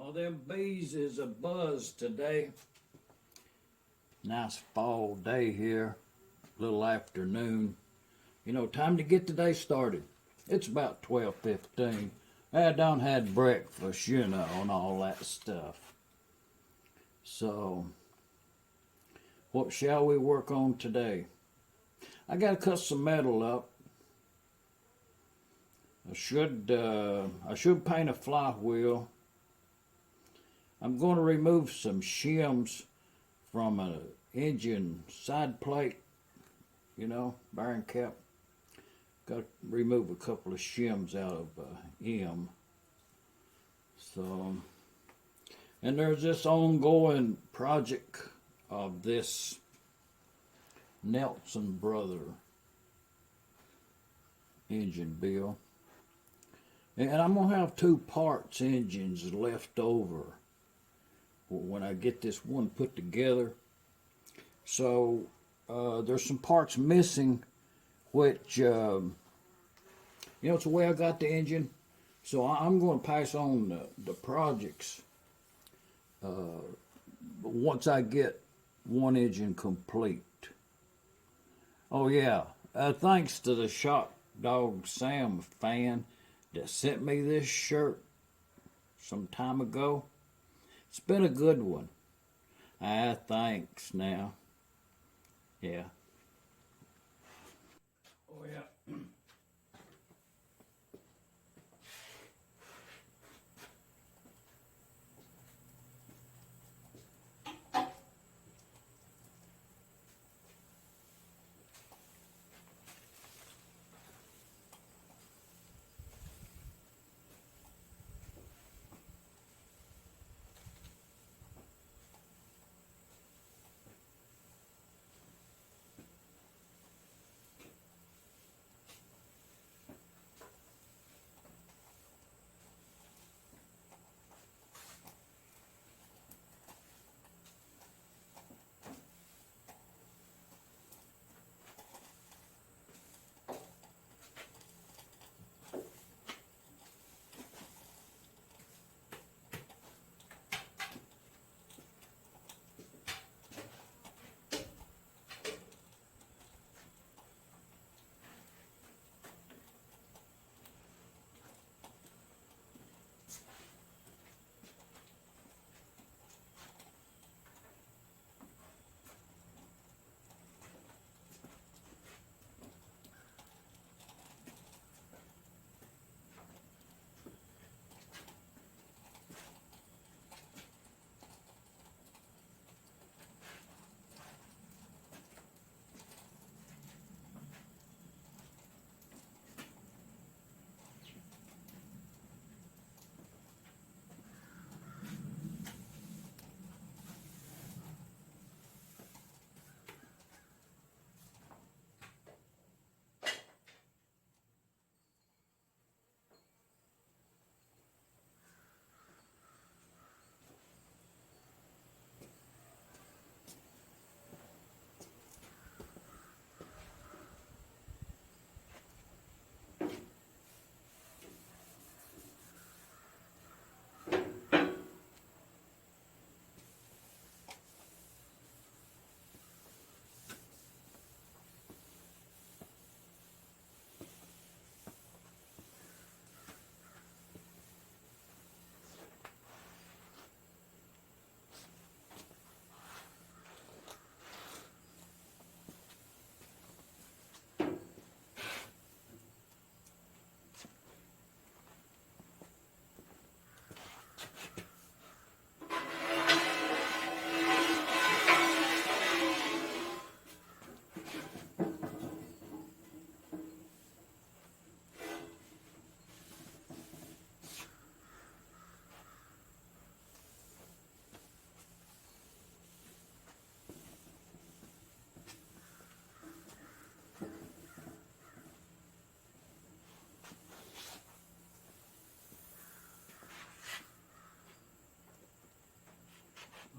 Oh, them bees is a buzz today. Nice fall day here, little afternoon. You know, time to get the day started. It's about 12:15. I done had breakfast, you know, and all that stuff. So, what shall we work on today? I gotta cut some metal up. I should paint a flywheel. I'm going to remove some shims from an engine side plate, you know, bearing cap. Got to remove a couple of shims out of M. So, and there's this ongoing project of this Nelson Brother engine build. And I'm going to have 2 parts engines left over when I get this one put together. So there's some parts missing, which, you know, it's the way I got the engine. So I'm going to pass on the projects once I get one engine complete. Oh yeah, thanks to the Shot Dog Sam fan that sent me this shirt some time ago. It's been a good one. Thanks now. Yeah. Oh yeah.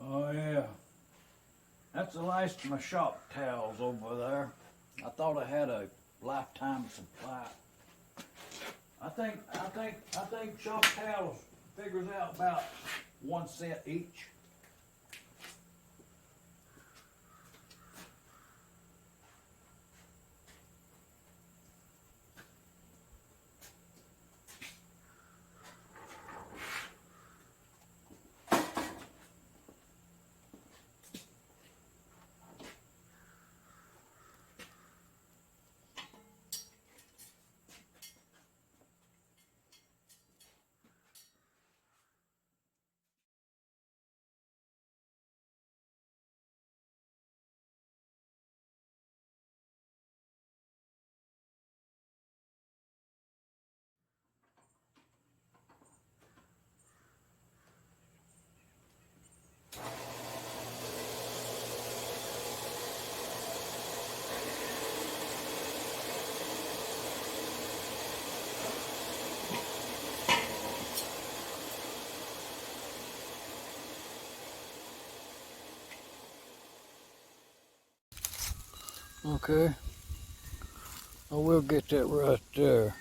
Oh yeah, that's the last of my shop towels over there. I thought I had a lifetime supply. I think shop towels figures out about 1 cent each. Okay, I will get that right there.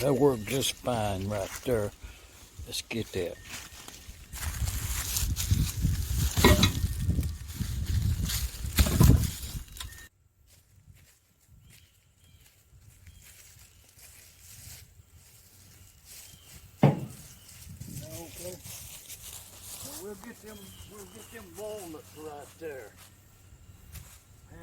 That worked just fine right there. Let's get that. Okay, we'll get them walnuts right there. Yeah.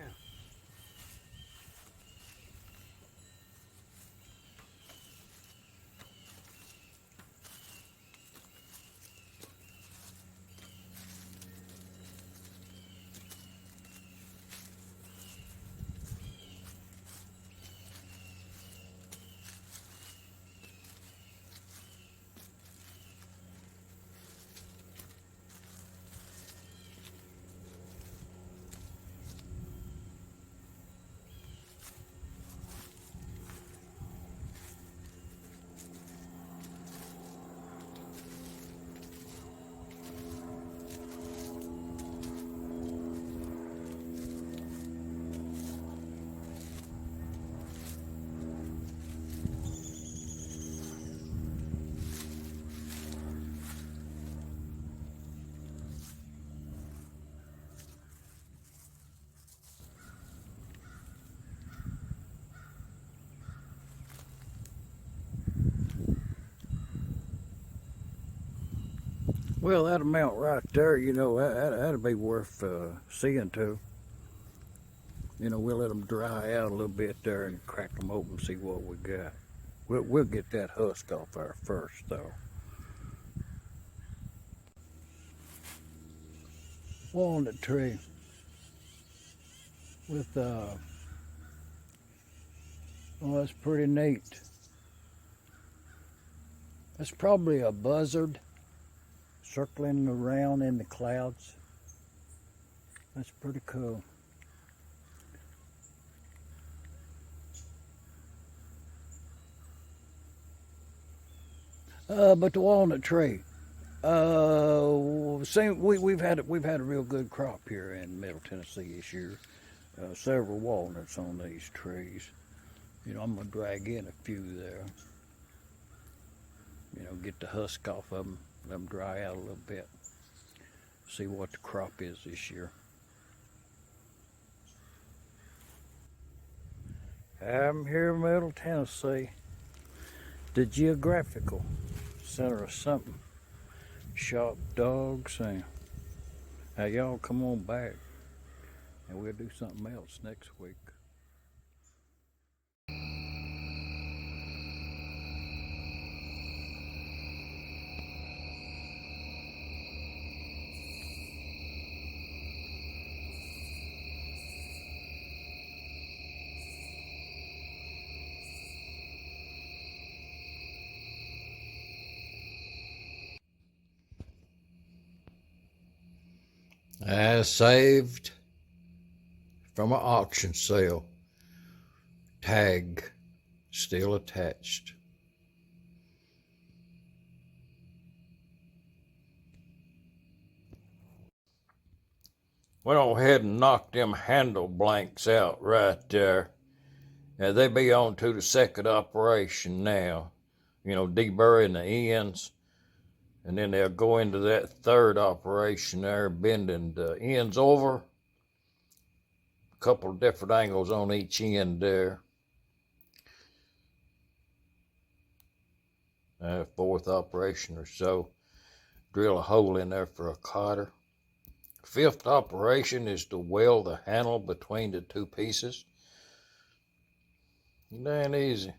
Well, that amount right there, you know, that'd be worth seeing to. You know, we'll let them dry out a little bit there and crack them open and see what we got. We'll get that husk off there first, though. Walnut tree with, oh, that's pretty neat. That's probably a buzzard circling around in the clouds. That's pretty cool. But the walnut tree, we've had a real good crop here in Middle Tennessee this year. Several walnuts on these trees. You know, I'm gonna drag in a few there. You know, get the husk off of them, let them dry out a little bit. See what the crop is this year. I'm here in Middle Tennessee, the geographical center of something. Shop dogs, and now y'all come on back and we'll do something else next week. Saved from an auction sale. Tag still attached. Went on ahead and knocked them handle blanks out right there. Now they be on to the second operation now. You know, deburring the ends. And then they'll go into that third operation there, bending the ends over. A couple of different angles on each end there. Fourth operation or so. Drill a hole in there for a cotter. Fifth operation is to weld the handle between the two pieces. Dang easy.